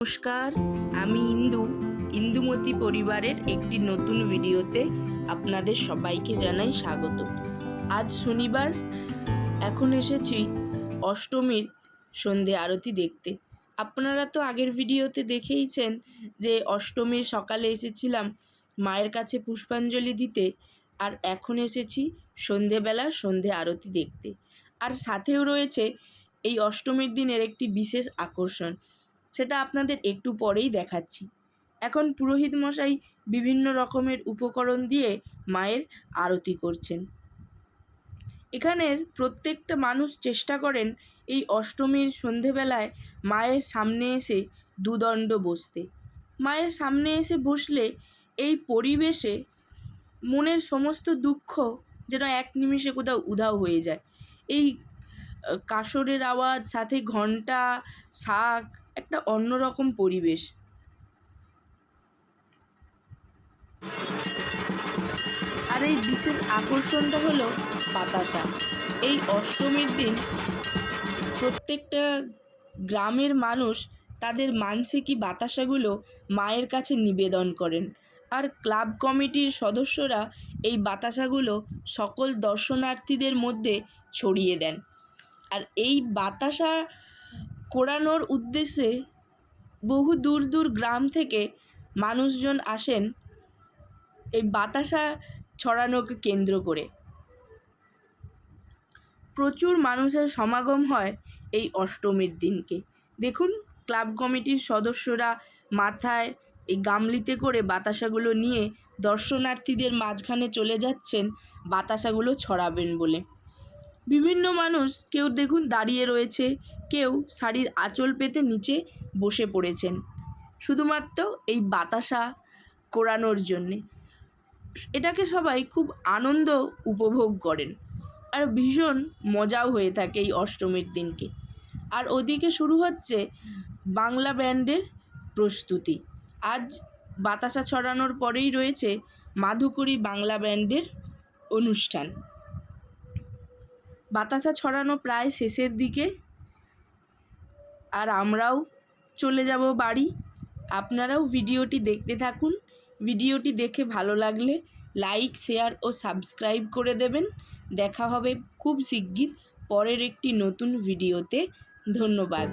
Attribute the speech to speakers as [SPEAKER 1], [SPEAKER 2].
[SPEAKER 1] নমস্কার, আমি ইন্দুমতি পরিবারের একটি নতুন ভিডিওতে আপনাদের সবাইকে জানাই স্বাগত। আজ শনিবার, এখন এসেছি অষ্টমীর সন্ধে আরতি দেখতে। আপনারা তো আগের ভিডিওতে দেখেইছেন যে অষ্টমীর সকালে এসেছিলাম মায়ের কাছে পুষ্পাঞ্জলি দিতে, আর এখন এসেছি সন্ধেবেলার সন্ধে আরতি দেখতে। আর সাথেও রয়েছে এই অষ্টমীর দিনের একটি বিশেষ আকর্ষণ, সেটা আপনাদের একটু পরেই দেখাচ্ছি। এখন পুরোহিত মশাই বিভিন্ন রকমের উপকরণ দিয়ে মায়ের আরতি করছেন। এখানের প্রত্যেকটা মানুষ চেষ্টা করেন এই অষ্টমীর সন্ধেবেলায় মায়ের সামনে এসে দুদণ্ড বসতে। মায়ের সামনে এসে বসলে এই পরিবেশে মনের সমস্ত দুঃখ যেন এক নিমিষে কোথাও উধাও হয়ে যায়। এই কাসরের আওয়াজ, সাথে ঘণ্টা, শাঁখ, একটা অন্যরকম পরিবেশ। আর এই বিশেষ আকর্ষণটা হলো বাতাসা। এই অষ্টমীর দিন প্রত্যেকটা গ্রামের মানুষ তাদের মানসিকি বাতাসাগুলো মায়ের কাছে নিবেদন করেন, আর ক্লাব কমিটির সদস্যরা এই বাতাসাগুলো সকল দর্শনার্থীদের মধ্যে ছড়িয়ে দেন। আর এই বাতাসা কোড়ানোর উদ্দেশ্যে বহু দূর দূর গ্রাম থেকে মানুষজন আসেন এই বাতাসা ছড়ানোকে কেন্দ্র করে। প্রচুর মানুষের সমাগম হয় এই অষ্টমীর দিনকে। দেখুন, ক্লাব কমিটির সদস্যরা মাথায় এই গামলিতে করে বাতাসাগুলো নিয়ে দর্শনার্থীদের মাঝখানে চলে যাচ্ছেন বাতাসাগুলো ছড়াবেন বলে। বিভিন্ন মানুষ, কেউ দেখুন দাঁড়িয়ে রয়েছে, কেউ শাড়ির আঁচল পেতে নিচে বসে পড়েছেন শুধুমাত্র এই বাতাসা কোড়ানোর জন্যে। এটাকে সবাই খুব আনন্দ উপভোগ করেন, আর ভীষণ মজাও হয়ে থাকে এই অষ্টমীর দিনকে। আর ওদিকে শুরু হচ্ছে বাংলা ব্যান্ডের প্রস্তুতি। আজ বাতাসা ছড়ানোর পরেই রয়েছে মাধুকরী বাংলা ব্যান্ডের অনুষ্ঠান। বাতাসা ছড়ানো প্রায় শেষের দিকে, আর আমরাও চলে যাব বাড়ি। আপনারাও ভিডিওটি দেখতে থাকুন। ভিডিওটি দেখে ভালো লাগলে লাইক, শেয়ার ও সাবস্ক্রাইব করে দেবেন। দেখা হবে খুব শিগগির পরের একটি নতুন ভিডিওতে। ধন্যবাদ।